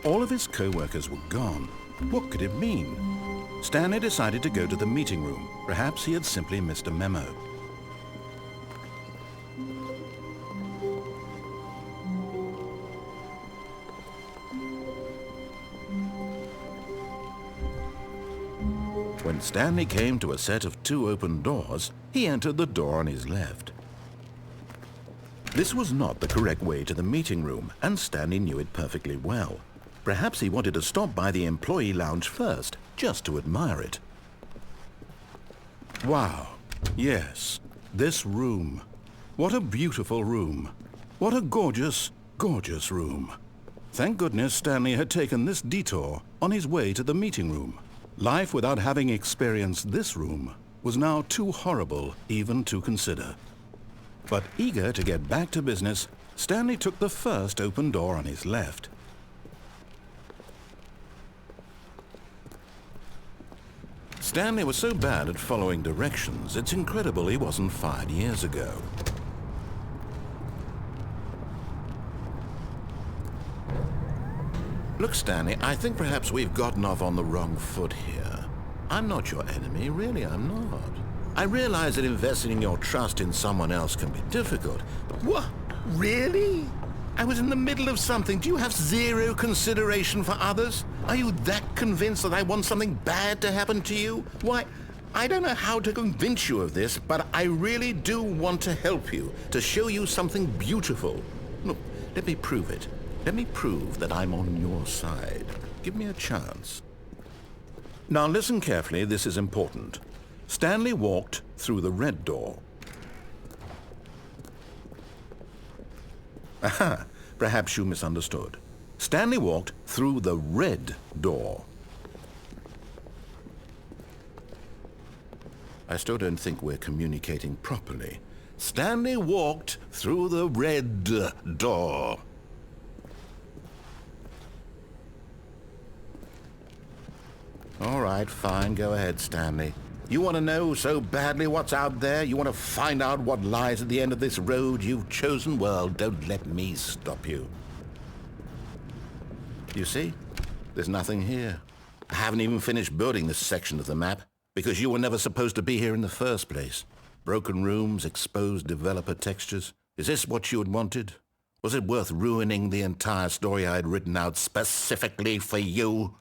All of his co-workers were gone. What could it mean? Stanley decided to go to the meeting room. Perhaps he had simply missed a memo. When Stanley came to a set of 2 open doors, he entered the door on his left. This was not the correct way to the meeting room, and Stanley knew it perfectly well. Perhaps he wanted to stop by the employee lounge first, just to admire it. Wow, yes, this room. What a beautiful room. What a gorgeous, gorgeous room. Thank goodness Stanley had taken this detour on his way to the meeting room. Life without having experienced this room was now too horrible even to consider. But eager to get back to business, Stanley took the first open door on his left. Stanley was so bad at following directions, it's incredible he wasn't fired years ago. Look, Stanley, I think perhaps we've gotten off on the wrong foot here. I'm not your enemy, really, I'm not. I realize that investing your trust in someone else can be difficult, but what? Really? I was in the middle of something. Do you have zero consideration for others? Are you that convinced that I want something bad to happen to you? Why, I don't know how to convince you of this, but I really do want to help you, to show you something beautiful. Look, let me prove it. Let me prove that I'm on your side. Give me a chance. Now listen carefully, this is important. Stanley walked through the red door. Aha, perhaps you misunderstood. Stanley walked through the red door. I still don't think we're communicating properly. Stanley walked through the red door. All right, fine, go ahead, Stanley. You want to know so badly what's out there? You want to find out what lies at the end of this road you've chosen? Well, don't let me stop you. You see? There's nothing here. I haven't even finished building this section of the map, because you were never supposed to be here in the first place. Broken rooms, exposed developer textures. Is this what you had wanted? Was it worth ruining the entire story I had written out specifically for you?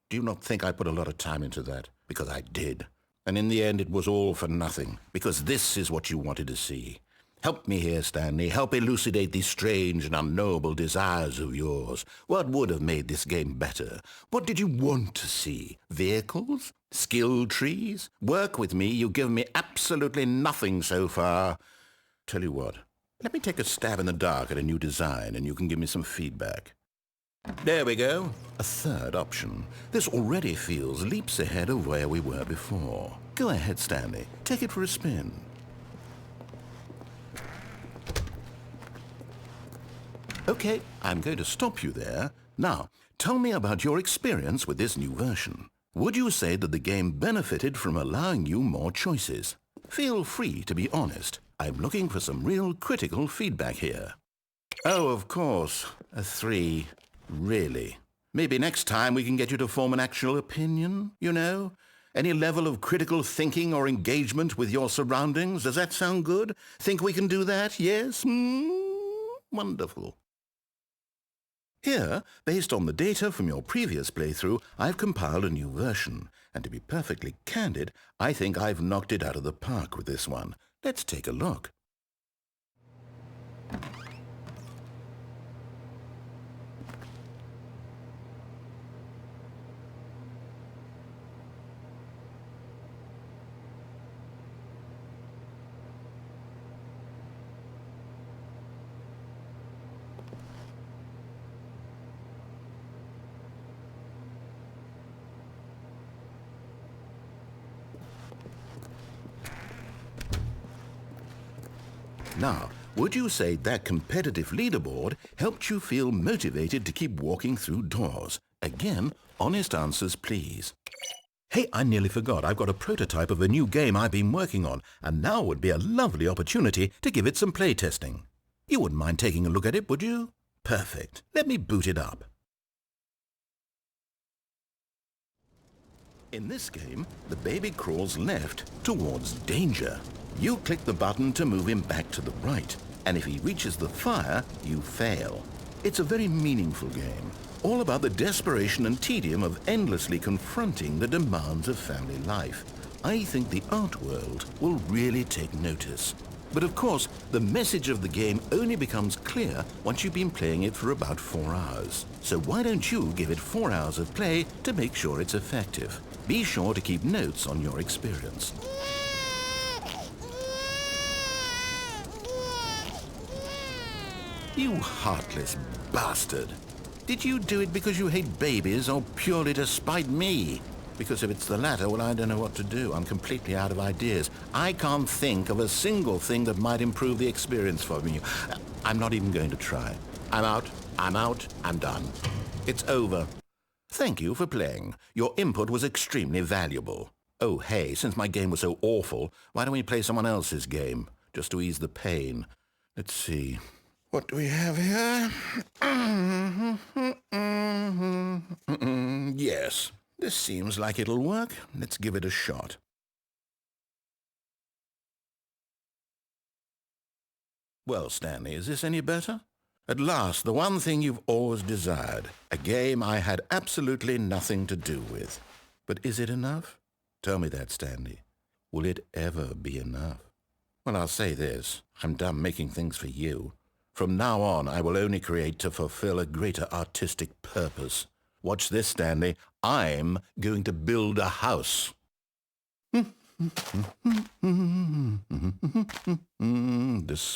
Do you not think I put a lot of time into that? Because I did. And in the end, it was all for nothing, because this is what you wanted to see. Help me here, Stanley. Help elucidate these strange and unknowable desires of yours. What would have made this game better? What did you want to see? Vehicles? Skill trees? Work with me. You've given me absolutely nothing so far. Tell you what, let me take a stab in the dark at a new design, and you can give me some feedback. There we go. A third option. This already feels leaps ahead of where we were before. Go ahead, Stanley. Take it for a spin. Okay, I'm going to stop you there. Now, tell me about your experience with this new version. Would you say that the game benefited from allowing you more choices? Feel free to be honest. I'm looking for some real critical feedback here. Oh, of course. A 3. Really? Maybe next time we can get you to form an actual opinion, you know? Any level of critical thinking or engagement with your surroundings? Does that sound good? Think we can do that? Yes? Wonderful. Here, based on the data from your previous playthrough, I've compiled a new version. And to be perfectly candid, I think I've knocked it out of the park with this one. Let's take a look. Now, would you say that competitive leaderboard helped you feel motivated to keep walking through doors? Again, honest answers, please. Hey, I nearly forgot. I've got a prototype of a new game I've been working on, and now would be a lovely opportunity to give it some playtesting. You wouldn't mind taking a look at it, would you? Perfect. Let me boot it up. In this game, the baby crawls left towards danger. You click the button to move him back to the right, and if he reaches the fire, you fail. It's a very meaningful game, all about the desperation and tedium of endlessly confronting the demands of family life. I think the art world will really take notice. But of course, the message of the game only becomes clear once you've been playing it for about 4 hours. So why don't you give it 4 hours of play to make sure it's effective? Be sure to keep notes on your experience. You heartless bastard! Did you do it because you hate babies or purely to spite me? Because if it's the latter, well, I don't know what to do. I'm completely out of ideas. I can't think of a single thing that might improve the experience for me. I'm not even going to try. I'm out, I'm done. It's over. Thank you for playing. Your input was extremely valuable. Oh, hey, since my game was so awful, why don't we play someone else's game, just to ease the pain? Let's see. What do we have here? Yes, this seems like it'll work. Let's give it a shot. Well, Stanley, is this any better? At last, the one thing you've always desired. A game I had absolutely nothing to do with. But is it enough? Tell me that, Stanley. Will it ever be enough? Well, I'll say this. I'm done making things for you. From now on, I will only create to fulfill a greater artistic purpose. Watch this, Stanley. I'm going to build a house. This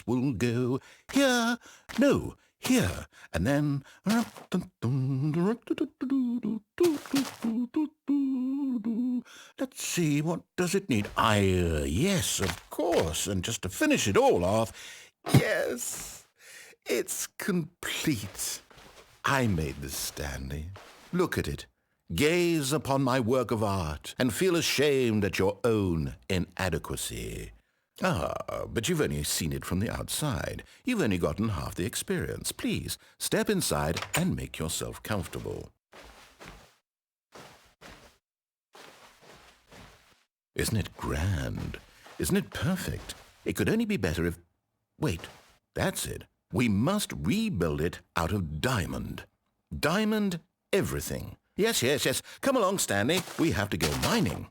will go here, no, here, and then... Let's see, what does it need? Yes, of course, and just to finish it all off, yes, it's complete. I made this, Stanley. Look at it. Gaze upon my work of art and feel ashamed at your own inadequacy. Ah, but you've only seen it from the outside. You've only gotten half the experience. Please, step inside and make yourself comfortable. Isn't it grand? Isn't it perfect? It could only be better if... Wait, that's it. We must rebuild it out of diamond. Diamond everything. Yes. Come along, Stanley. We have to go mining.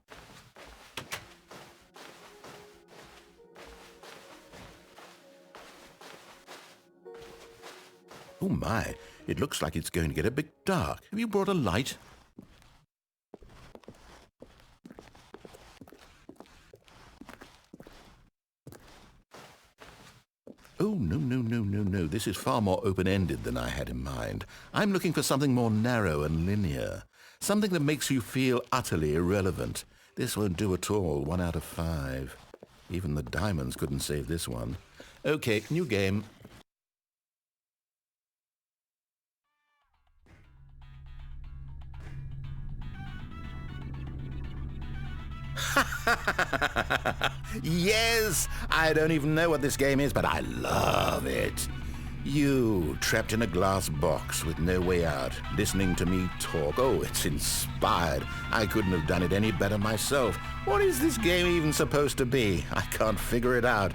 Oh my, it looks like it's going to get a bit dark. Have you brought a light? Oh, no. This is far more open-ended than I had in mind. I'm looking for something more narrow and linear. Something that makes you feel utterly irrelevant. This won't do at all. 1 out of 5. Even the diamonds couldn't save this one. Okay, new game. Yes! I don't even know what this game is, but I love it. You, trapped in a glass box with no way out, listening to me talk. Oh, it's inspired. I couldn't have done it any better myself. What is this game even supposed to be? I can't figure it out.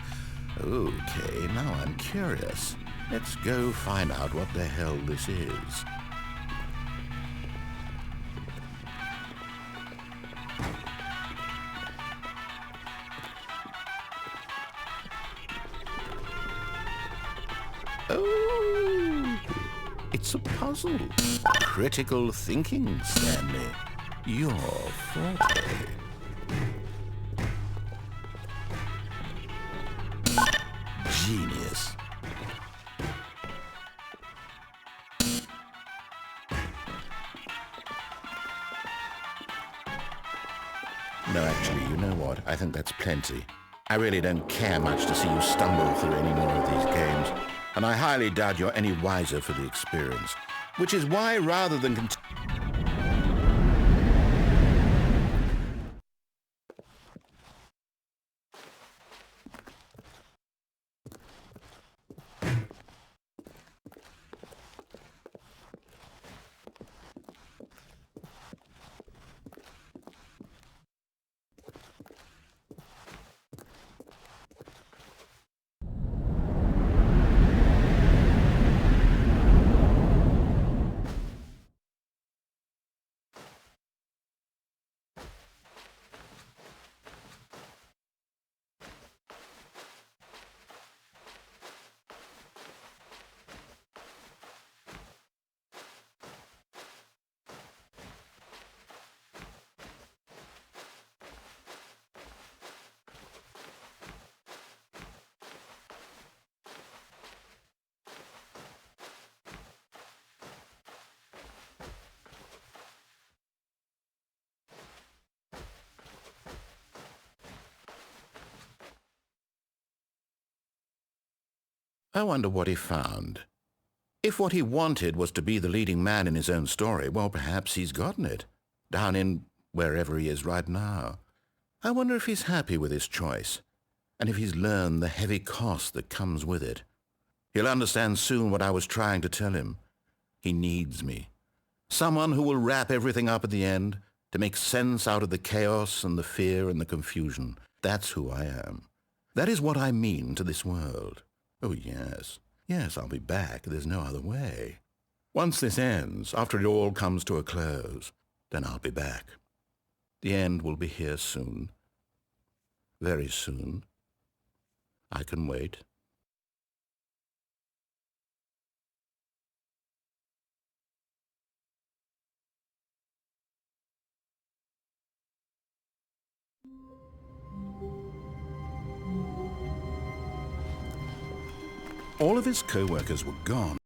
Okay, now I'm curious. Let's go find out what the hell this is. Oh, it's a puzzle. Critical thinking, Stanley. Your forte. Genius. No, actually, you know what? I think that's plenty. I really don't care much to see you stumble through any more of these games. And I highly doubt you're any wiser for the experience. Which is why, rather than... I wonder what he found. If what he wanted was to be the leading man in his own story, well, perhaps he's gotten it, down in wherever he is right now. I wonder if he's happy with his choice, and if he's learned the heavy cost that comes with it. He'll understand soon what I was trying to tell him. He needs me. Someone who will wrap everything up at the end, to make sense out of the chaos and the fear and the confusion. That's who I am. That is what I mean to this world. Oh, yes. Yes, I'll be back. There's no other way. Once this ends, after it all comes to a close, then I'll be back. The end will be here soon. Very soon. I can wait. All of his co-workers were gone.